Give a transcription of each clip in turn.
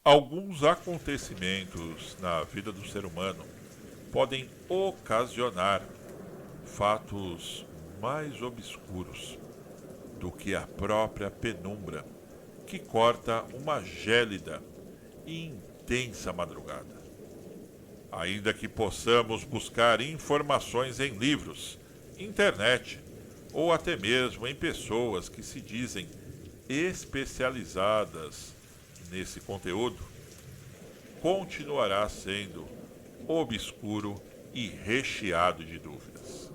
Alguns acontecimentos na vida do ser humano podem ocasionar fatos mais obscuros do que a própria penumbra que corta uma gélida e intensa madrugada. Ainda que possamos buscar informações em livros, internet ou até mesmo em pessoas que se dizem especializadas nesse conteúdo, continuará sendo obscuro e recheado de dúvidas.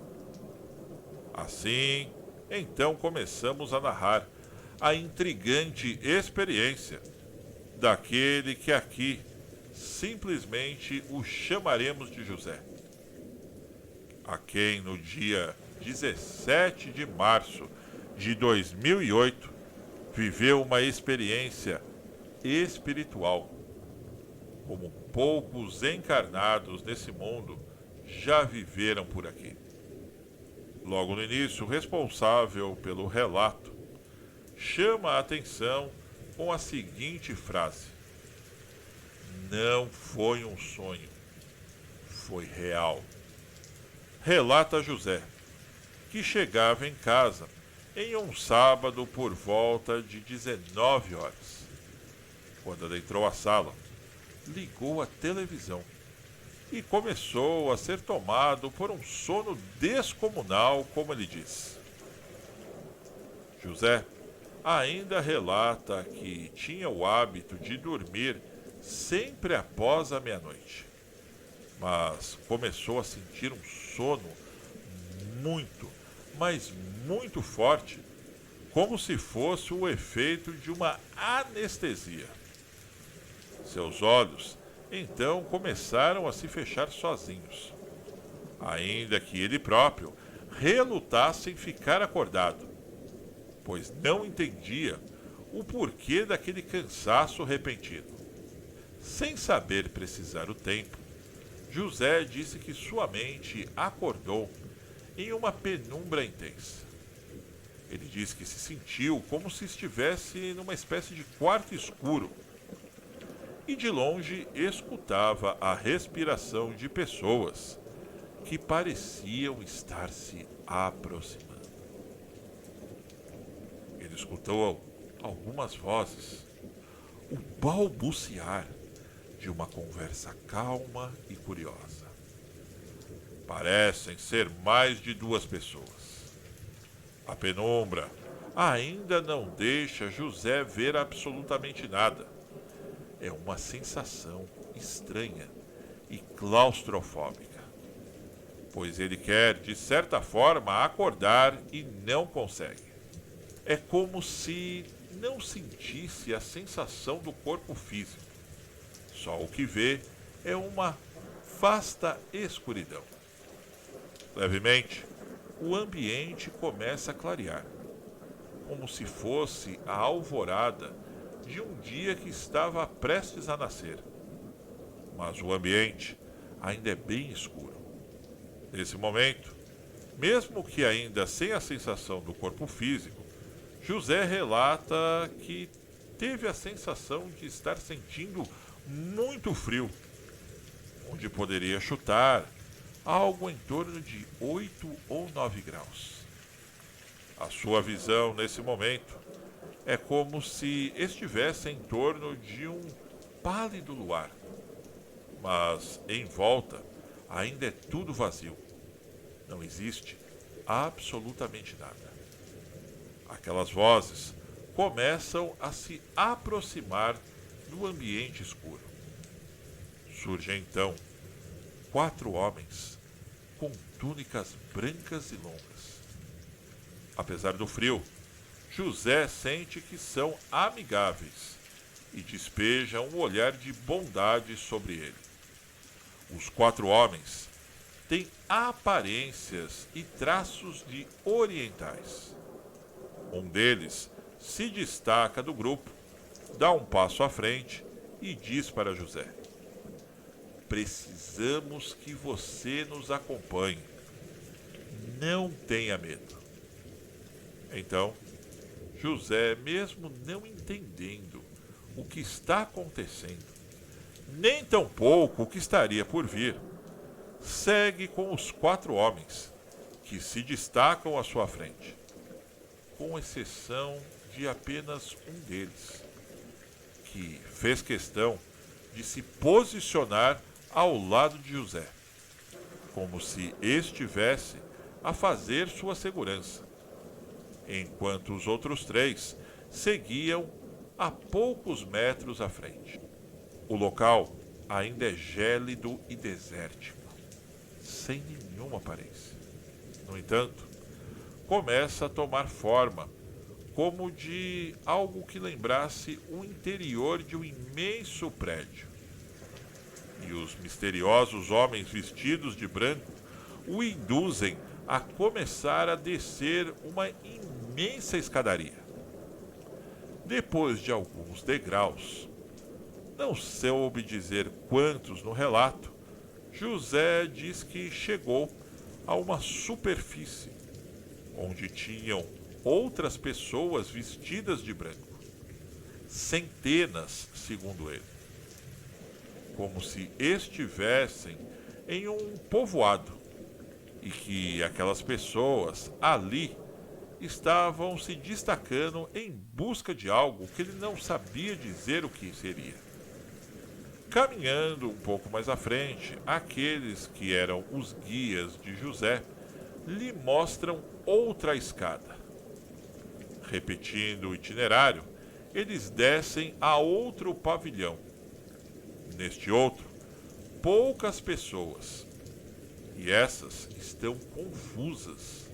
Assim, então começamos a narrar a intrigante experiência daquele que aqui simplesmente o chamaremos de José, a quem no dia 17 de março de 2008 viveu uma experiência espiritual, como poucos encarnados nesse mundo já viveram por aqui. Logo no início, o responsável pelo relato chama a atenção com a seguinte frase: "Não foi um sonho, foi real." Relata José, que chegava em casa em um sábado por volta de 19 horas. Quando adentrou a sala, ligou a televisão e começou a ser tomado por um sono descomunal, como ele diz. José ainda relata que tinha o hábito de dormir sempre após a meia-noite, mas começou a sentir um sono muito, mas muito forte, como se fosse o efeito de uma anestesia. Seus olhos então começaram a se fechar sozinhos, ainda que ele próprio relutasse em ficar acordado, pois não entendia o porquê daquele cansaço repentino. Sem saber precisar o tempo, José disse que sua mente acordou em uma penumbra intensa. Ele disse que se sentiu como se estivesse numa espécie de quarto escuro e de longe escutava a respiração de pessoas que pareciam estar se aproximando. Ele escutou algumas vozes, o balbuciar de uma conversa calma e curiosa. Parecem ser mais de duas pessoas. A penumbra ainda não deixa José ver absolutamente nada. É uma sensação estranha e claustrofóbica, pois ele quer, de certa forma, acordar e não consegue. É como se não sentisse a sensação do corpo físico. Só o que vê é uma vasta escuridão. Levemente, o ambiente começa a clarear, como se fosse a alvorada de um dia que estava prestes a nascer. Mas o ambiente ainda é bem escuro. Nesse momento, mesmo que ainda sem a sensação do corpo físico, José relata que teve a sensação de estar sentindo muito frio, onde poderia chutar algo em torno de 8 ou 9 graus. A sua visão nesse momento é como se estivesse em torno de um pálido luar, mas em volta ainda é tudo vazio. Não existe absolutamente nada. Aquelas vozes começam a se aproximar do ambiente escuro. Surgem então 4 homens com túnicas brancas e longas. Apesar do frio, José sente que são amigáveis e despeja um olhar de bondade sobre ele. Os 4 homens têm aparências e traços de orientais. Um deles se destaca do grupo, dá um passo à frente e diz para José: "Precisamos que você nos acompanhe. Não tenha medo." Então, José, mesmo não entendendo o que está acontecendo, nem tampouco o que estaria por vir, segue com os 4 homens que se destacam à sua frente, com exceção de apenas um deles, que fez questão de se posicionar ao lado de José, como se estivesse a fazer sua segurança, enquanto os outros 3 seguiam a poucos metros à frente. O local ainda é gélido e desértico, sem nenhuma aparência. No entanto, começa a tomar forma como de algo que lembrasse o interior de um imenso prédio. E os misteriosos homens vestidos de branco o induzem a começar a descer uma imensa escadaria. Depois de alguns degraus, não soube dizer quantos no relato, José diz que chegou a uma superfície onde tinham outras pessoas vestidas de branco. Centenas, segundo ele. Como se estivessem em um povoado e que aquelas pessoas ali estavam se destacando em busca de algo que ele não sabia dizer o que seria. Caminhando um pouco mais à frente, aqueles que eram os guias de José lhe mostram outra escada. Repetindo o itinerário, eles descem a outro pavilhão. Neste outro, poucas pessoas. E essas estão confusas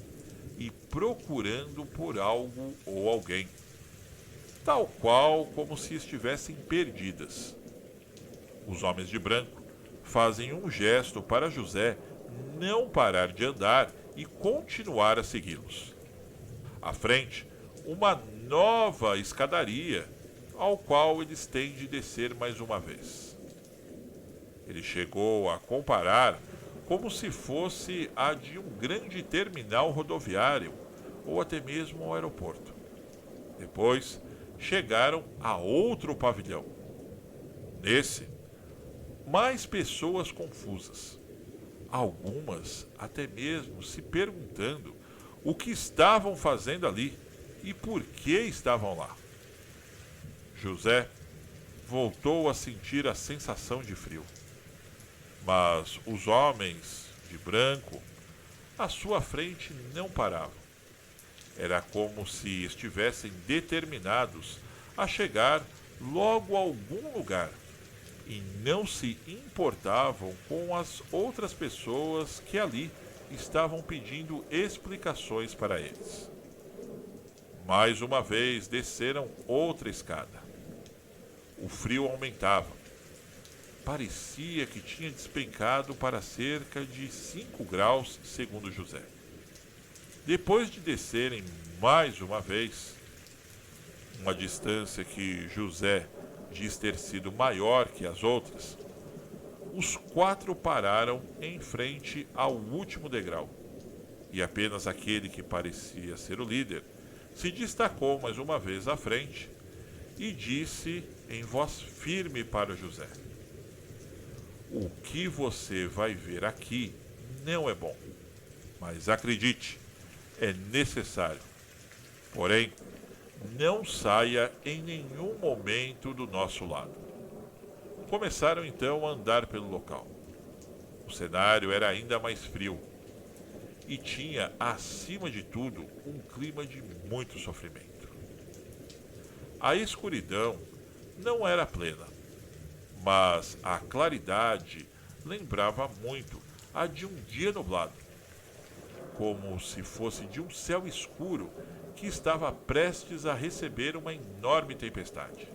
e procurando por algo ou alguém, tal qual como se estivessem perdidas. Os homens de branco fazem um gesto para José não parar de andar e continuar a segui-los. À frente, uma nova escadaria, ao qual eles têm de descer mais uma vez. Ele chegou a comparar como se fosse a de um grande terminal rodoviário ou até mesmo um aeroporto. Depois, chegaram a outro pavilhão. Nesse, mais pessoas confusas. Algumas até mesmo se perguntando o que estavam fazendo ali e por que estavam lá. José voltou a sentir a sensação de frio. Mas os homens de branco à sua frente não paravam. Era como se estivessem determinados a chegar logo a algum lugar e não se importavam com as outras pessoas que ali estavam pedindo explicações para eles. Mais uma vez desceram outra escada. O frio aumentava. Parecia que tinha despencado para cerca de 5 graus, segundo José. Depois de descerem mais uma vez, uma distância que José diz ter sido maior que as outras, os 4 pararam em frente ao último degrau, e apenas aquele que parecia ser o líder se destacou mais uma vez à frente e disse em voz firme para José: "O que você vai ver aqui não é bom, mas acredite, é necessário. Porém, não saia em nenhum momento do nosso lado." Começaram então a andar pelo local. O cenário era ainda mais frio e tinha, acima de tudo, um clima de muito sofrimento. A escuridão não era plena, mas a claridade lembrava muito a de um dia nublado, como se fosse de um céu escuro que estava prestes a receber uma enorme tempestade.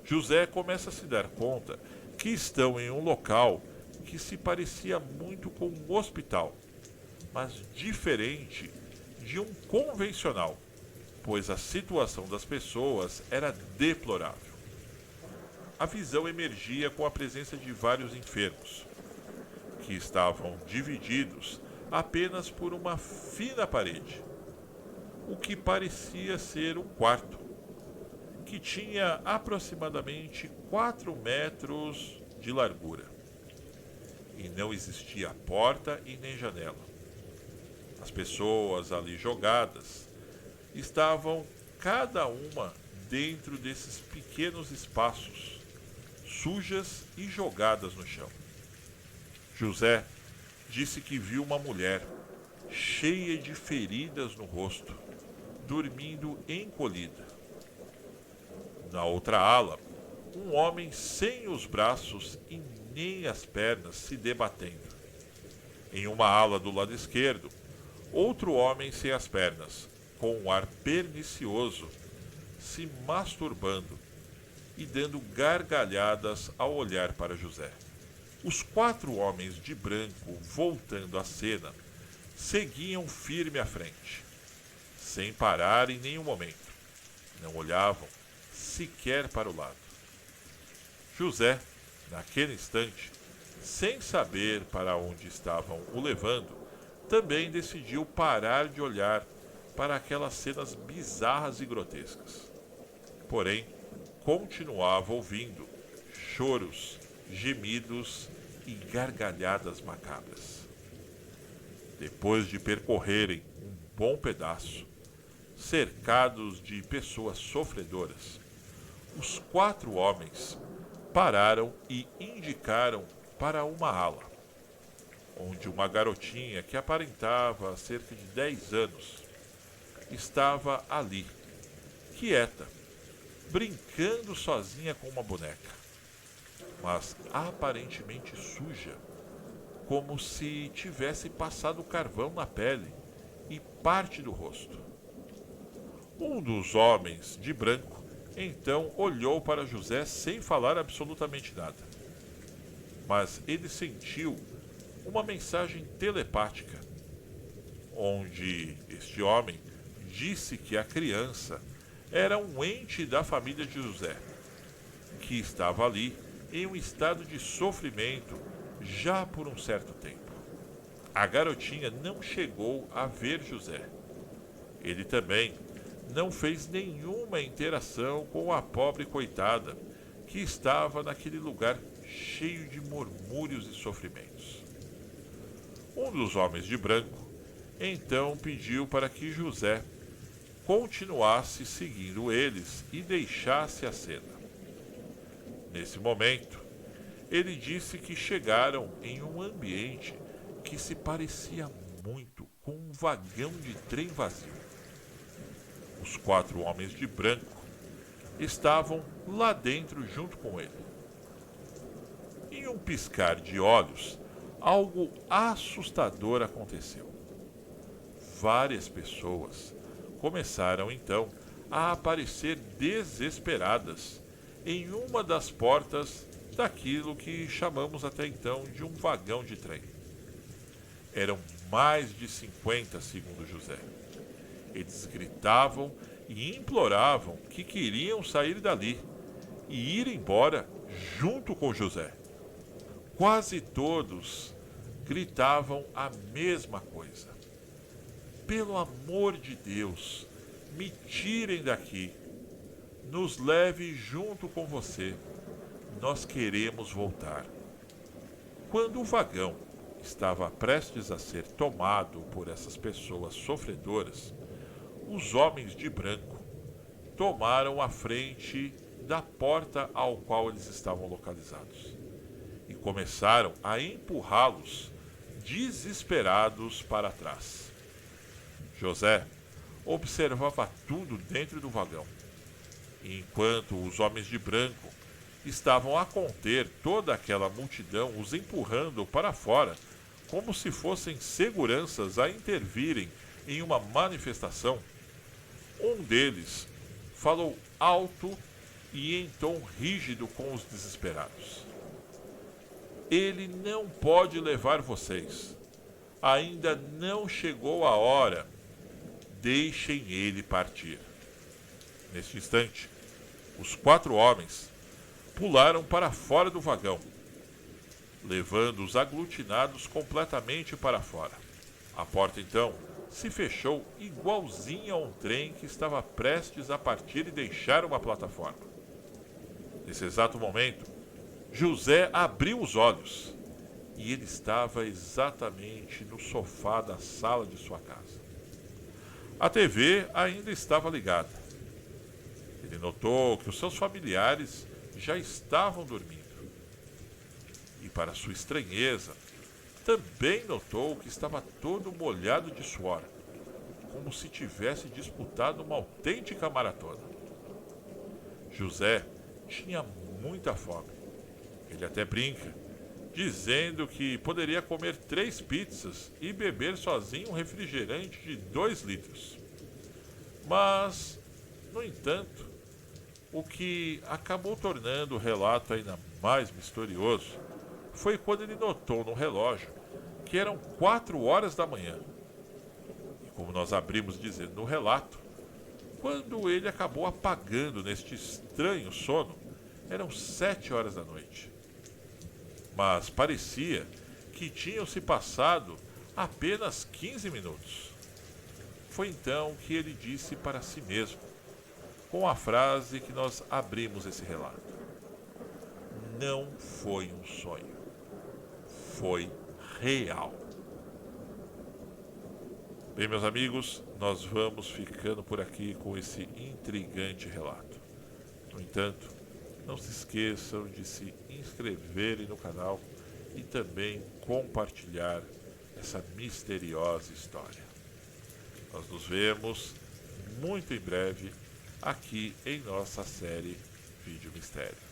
José começa a se dar conta que estão em um local que se parecia muito com um hospital, mas diferente de um convencional, pois a situação das pessoas era deplorável. A visão emergia com a presença de vários enfermos, que estavam divididos apenas por uma fina parede, o que parecia ser um quarto, que tinha aproximadamente 4 metros de largura. E não existia porta e nem janela. As pessoas ali jogadas estavam cada uma dentro desses pequenos espaços, sujas e jogadas no chão. José disse que viu uma mulher cheia de feridas no rosto, dormindo encolhida. Na outra ala, um homem sem os braços e nem as pernas se debatendo. Em uma ala do lado esquerdo, outro homem sem as pernas, com um ar pernicioso, se masturbando e dando gargalhadas ao olhar para José. Os 4 homens de branco, voltando à cena, seguiam firme à frente, sem parar em nenhum momento. Não olhavam sequer para o lado. José, naquele instante, sem saber para onde estavam o levando, também decidiu parar de olhar para aquelas cenas bizarras e grotescas. Porém, continuava ouvindo choros, gemidos e gargalhadas macabras. Depois de percorrerem um bom pedaço, cercados de pessoas sofredoras, os 4 homens pararam e indicaram para uma ala, onde uma garotinha que aparentava cerca de 10 anos estava ali, quieta, brincando sozinha com uma boneca, mas aparentemente suja, como se tivesse passado carvão na pele e parte do rosto. Um dos homens de branco então olhou para José sem falar absolutamente nada. Mas ele sentiu uma mensagem telepática, onde este homem disse que a criança era um ente da família de José, que estava ali em um estado de sofrimento já por um certo tempo. A garotinha não chegou a ver José. Ele também não fez nenhuma interação com a pobre coitada que estava naquele lugar cheio de murmúrios e sofrimentos. Um dos homens de branco então pediu para que José continuasse seguindo eles e deixasse a cena. Nesse momento, ele disse que chegaram em um ambiente que se parecia muito com um vagão de trem vazio. Os 4 homens de branco estavam lá dentro junto com ele. Em um piscar de olhos, algo assustador aconteceu. Várias pessoas começaram então a aparecer desesperadas em uma das portas daquilo que chamamos até então de um vagão de trem. Eram mais de 50, segundo José. Eles gritavam e imploravam que queriam sair dali e ir embora junto com José. Quase todos gritavam a mesma coisa: pelo amor de Deus, me tirem daqui, nos leve junto com você, nós queremos voltar. Quando o vagão estava prestes a ser tomado por essas pessoas sofredoras, os homens de branco tomaram a frente da porta ao qual eles estavam localizados e começaram a empurrá-los desesperados para trás. José observava tudo dentro do vagão, enquanto os homens de branco estavam a conter toda aquela multidão, os empurrando para fora, como se fossem seguranças a intervirem em uma manifestação. Um deles falou alto e em tom rígido com os desesperados: ele não pode levar vocês. Ainda não chegou a hora. Deixem ele partir. Neste instante, os 4 homens pularam para fora do vagão, levando os aglutinados completamente para fora. A porta, então, se fechou igualzinho a um trem que estava prestes a partir e deixar uma plataforma. Nesse exato momento, José abriu os olhos e ele estava exatamente no sofá da sala de sua casa. A TV ainda estava ligada. Ele notou que os seus familiares já estavam dormindo. E, para sua estranheza, também notou que estava todo molhado de suor, como se tivesse disputado uma autêntica maratona. José tinha muita fome. Ele até brinca, dizendo que poderia comer 3 pizzas e beber sozinho um refrigerante de 2 litros. Mas, no entanto, o que acabou tornando o relato ainda mais misterioso foi quando ele notou no relógio que eram 4 horas da manhã. E como nós abrimos dizendo no relato, quando ele acabou apagando neste estranho sono, eram 7 horas da noite. Mas parecia que tinham se passado apenas 15 minutos. Foi então que ele disse para si mesmo, com a frase que nós abrimos esse relato: não foi um sonho, foi real. Bem, meus amigos, nós vamos ficando por aqui com esse intrigante relato. No entanto, não se esqueçam de se inscreverem no canal e também compartilhar essa misteriosa história. Nós nos vemos muito em breve aqui em nossa série Vídeo Mistério.